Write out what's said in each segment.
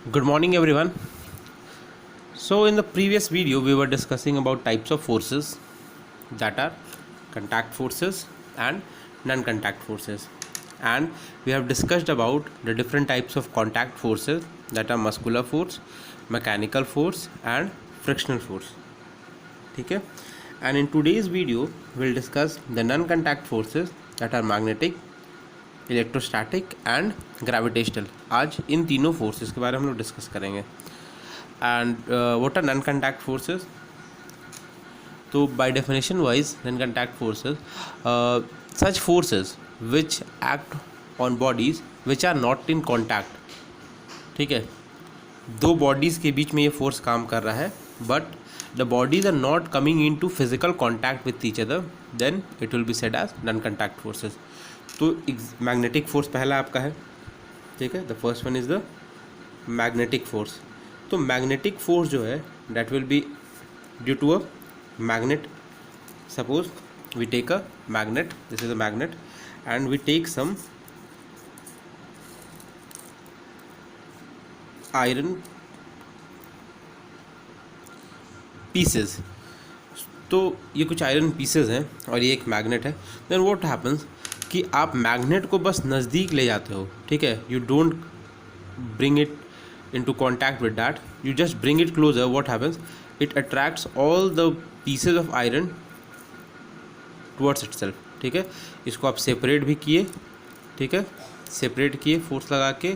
Good morning, everyone. So, in the previous video, we were discussing about types of forces that are contact forces and non-contact forces, and we have discussed about the different types of contact forces that are muscular force, mechanical force, and frictional force. Okay, and in today's video, we'll discuss the non-contact forces that are magnetic, electrostatic and gravitational. आज इन तीनों forces के बारे में हम लोग discuss करेंगे. And what are non contact forces? तो by definition wise non contact forces such forces which act on bodies which are not in contact. ठीक है, दो बॉडीज़ के बीच में ये फोर्स काम कर रहा है but the bodies are not coming in to physical contact with each other, then it will be said as non contact forces. तो मैग्नेटिक फोर्स पहला आपका है. ठीक है, the first one is the magnetic force. तो magnetic force जो है that will be due to a magnet. Suppose we take a magnet, this is a magnet and we take some iron pieces. तो ये कुछ iron pieces हैं और ये एक मैग्नेट है. देन व्हाट हैपन्स कि आप मैग्नेट को बस नज़दीक ले जाते हो. ठीक है, you don't bring it into contact with that, you just bring it closer. What happens, it attracts all the pieces of iron towards itself. ठीक है, इसको आप सेपरेट भी किए. ठीक है, सेपरेट किए फोर्स लगा के.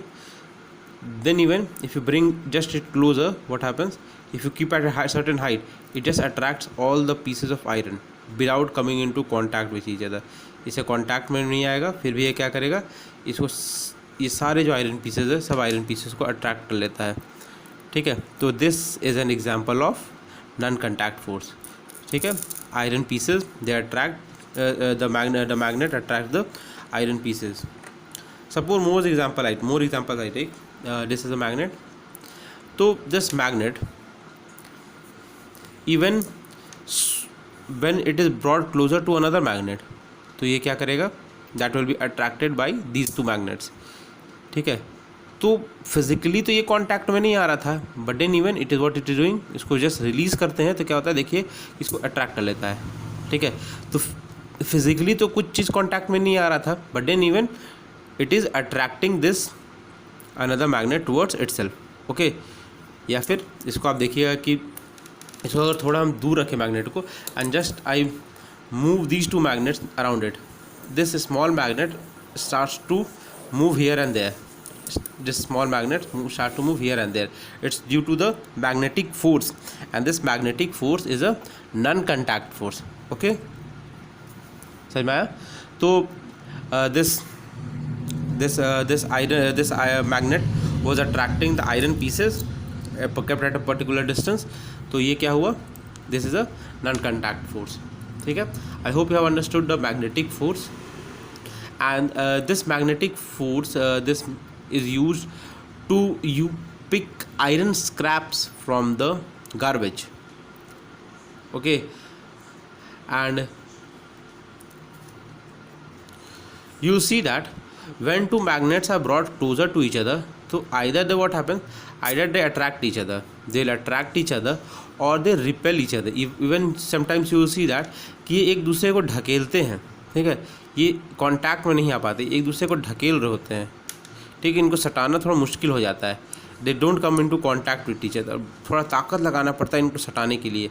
Then even if you bring just it closer, what happens, if you keep at a certain height, it just attracts all the pieces of iron without coming in to contact with each other. इसे contact में नहीं आएगा, फिर भी ये क्या करेगा, इसको ये सारे जो आयरन पीसेस है सब आयरन पीसेस को अट्रैक्ट कर लेता है. ठीक है, तो this is an example of non contact force. ठीक है, iron pieces they attract the magnet attract the iron pieces. Suppose more example I take, this is a magnet. तो this magnet even when it is brought closer to another magnet, तो ये क्या करेगा, that will be attracted by these two magnets. ठीक है, तो physically तो ये कांटेक्ट में नहीं आ रहा था but then even it is what it is doing, इसको जस्ट रिलीज़ करते हैं तो क्या होता है, देखिए इसको अट्रैक्ट कर लेता है. ठीक है, तो फिजिकली तो कुछ चीज़ कांटेक्ट में नहीं आ रहा था but then even it is attracting this another magnet towards itself. Okay, या फिर इसको आप देखिएगा कि इसको अगर थोड़ा हम दूर रखें मैग्नेट को and just I move these two magnets around it, this small magnet starts to move here and there. This small magnet start to move here and there. It's due to the magnetic force, and this magnetic force is a non-contact force. Okay, समझ में आया? तो this magnet was attracting the iron pieces kept at a particular distance. तो ये क्या हुआ, this is a non-contact force. ठीक है, I hope you have understood the magnetic force. And this magnetic force this is used to you pick iron scraps from the garbage. Okay, and you see that when two magnets are brought closer to each other, so either they what happens, either they attract each other, they'll attract each other or they repel each other. Even sometimes you will see that कि ये एक दूसरे को ढकेलते हैं. ठीक है, ये contact में नहीं आ पाते, एक दूसरे को ढकेल रहे होते हैं. ठीक है, इनको सटाना थोड़ा मुश्किल हो जाता है. They don't come into contact with each other, थोड़ा ताकत लगाना पड़ता है इनको सटाने के लिए.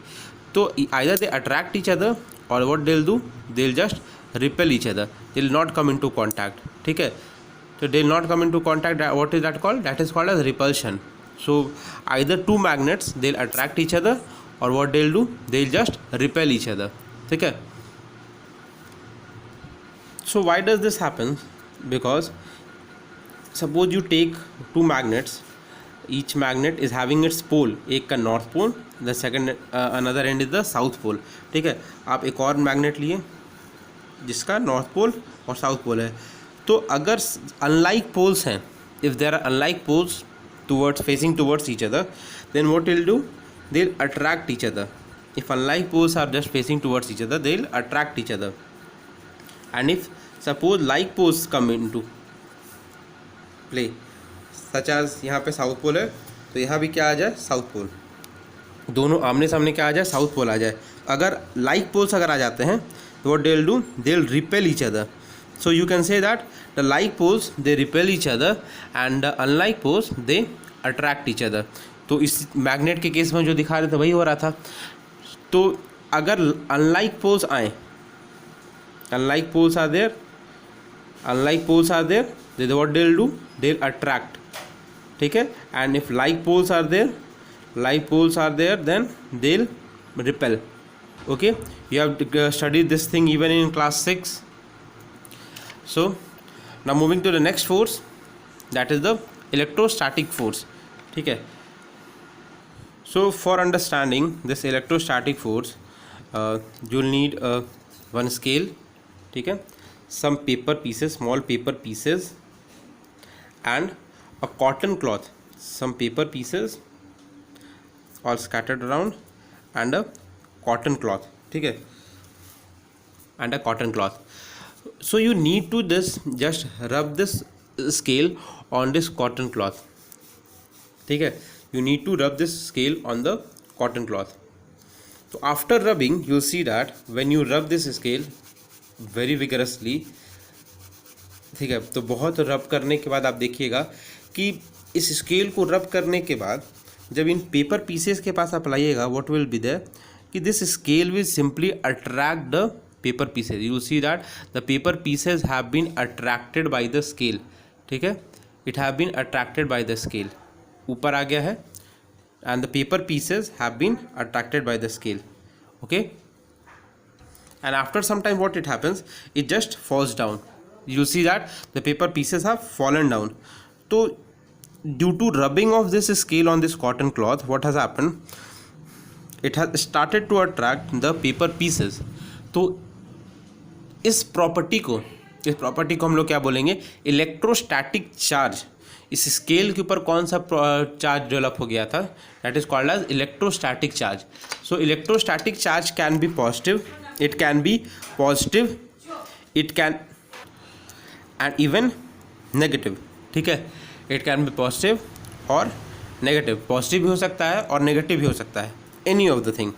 तो either they attract each other और what they will do, they will just repel each other, they will not come into contact. ठीक है, तो they will not come into contact, what is that called, that is called as repulsion. So either two magnets they will attract each other और what they will do, they will just repel each other. ठीक है, so why does this happen? Because suppose you take two magnets, each magnet is having its pole, एक का north pole, the second another end is the south pole. ठीक है, आप एक और magnet लिए जिसका नॉर्थ पोल और साउथ पोल है. तो अगर अनलाइक पोल्स हैं, if there are unlike poles towards facing towards each other, then what will do, they'll attract each other. If unlike poles are just facing towards each other, they'll attract each other. And if suppose like poles come into play, such as यहाँ पे south pole है तो यहाँ भी क्या आ जाए, south pole, दोनों आमने सामने क्या आ जाए, साउथ पोल आ जाए। अगर लाइक पोल्स अगर आ जाते हैं तो what they'll do, they'll repel each other. So you can say that the like poles they repel each other and the unlike poles they attract each other. तो इस magnet के case में जो दिखा रहे थे वही हो रहा था। तो अगर अनलाइक पोल्स आए, unlike poles are there, unlike poles are there, they what they will do, they will attract, ठीक है। And if like poles are there, like poles are there, then they'll repel. Okay, you have studied this thing even in class 6. So now moving to the next force, that is the electrostatic force. ठीक है। So for understanding this electrostatic force, you'll need one scale, ठीक है, some paper pieces, small paper pieces, and a cotton cloth, some paper pieces all scattered around, and a cotton cloth, ठीक है, and a cotton cloth. So you need to just rub this scale on this cotton cloth, ठीक है, you need to rub this scale on the cotton cloth. So after rubbing you'll see that when you rub this scale very vigorously, ठीक है, तो बहुत रब करने के बाद आप देखिएगा कि इस स्केल को रब करने के बाद जब इन पेपर पीसेस के पास आप लाइएगा, व्हाट विल बी देयर, कि this scale will simply attract the paper pieces. You see that the paper pieces have been attracted by the scale. ठीक है, it have been attracted by the scale. ऊपर आ गया है and the paper pieces have been attracted by the scale. Okay, and after some time what it happens, it just falls down. You see that the paper pieces have fallen down. So due to rubbing of this scale on this cotton cloth, what has happened, it has started to attract the paper pieces. तो इस property को हम लोग क्या बोलेंगे, electrostatic charge. इस scale के ऊपर कौन सा चार्ज डेवलप हो गया था, that is called as electrostatic charge. So electrostatic charge can be positive, it can be positive, it can and even negative. ठीक है, इट कैन बी पॉजिटिव और नेगेटिव. पॉजिटिव भी हो सकता है और नेगेटिव भी हो सकता है, एनी ऑफ द थिंग.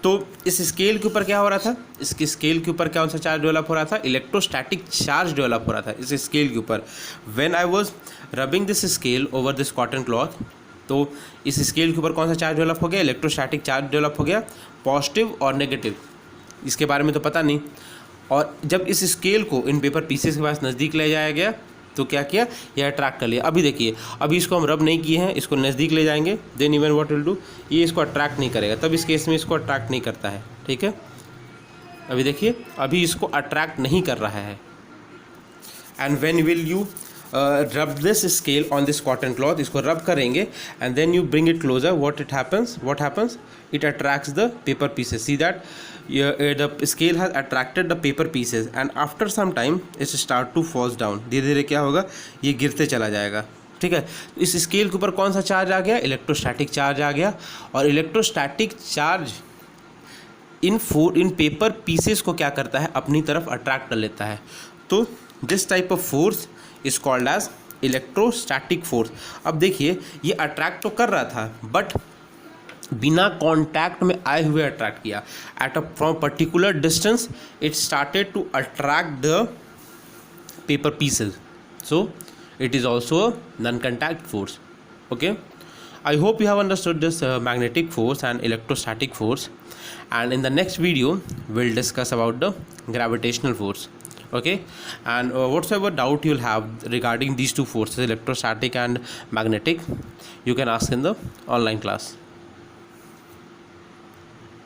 तो इस स्केल के ऊपर क्या हो रहा था, इसके स्केल के ऊपर कौन सा चार्ज डेवलप हो रहा था, इलेक्ट्रोस्टैटिक चार्ज डेवलप हो रहा था इस स्केल के ऊपर. When I was rubbing this scale over this cotton cloth, तो इस स्केल के ऊपर कौन सा चार्ज डेवलप हो गया, इलेक्ट्रोस्टैटिक चार्ज डेवलप हो गया, पॉजिटिव और नेगेटिव. इसके बारे में तो पता नहीं. और जब इस स्केल को इन पेपर पीसेस के पास नज़दीक ले जाया गया तो क्या किया, यह अट्रैक्ट कर लिया. अभी देखिए, अभी इसको हम रब नहीं किए हैं, इसको नज़दीक ले जाएंगे, then even what will do, ये इसको अट्रैक्ट नहीं करेगा. तब इस केस में इसको अट्रैक्ट नहीं करता है. ठीक है, अभी देखिए, अभी इसको अट्रैक्ट नहीं कर रहा है. And when will you rub this scale on this cotton cloth, इसको रब करेंगे and then you bring it closer, what happens, it attracts the paper pieces. See that the scale has attracted the paper pieces and after some time it start to falls down. धीरे धीरे क्या होगा, ये गिरते चला जाएगा. ठीक है, इस स्केल के ऊपर कौन सा चार्ज आ गया, इलेक्ट्रोस्टैटिक चार्ज आ गया. और electrostatic charge in paper pieces को क्या करता है, अपनी तरफ अट्रैक्ट कर लेता है. तो this type of force is called as electrostatic force. अब देखिए, ये अट्रैक्ट तो कर रहा था बट बिना कॉन्टैक्ट में आए हुए अट्रैक्ट किया. At a from particular distance it started to attract the paper pieces. So it is also a non contact force. Okay, I hope you have understood this magnetic force and electrostatic force, and in the next video we'll discuss about the gravitational force. Okay, and whatsoever doubt you'll have regarding these two forces, electrostatic and magnetic, you can ask in the online class.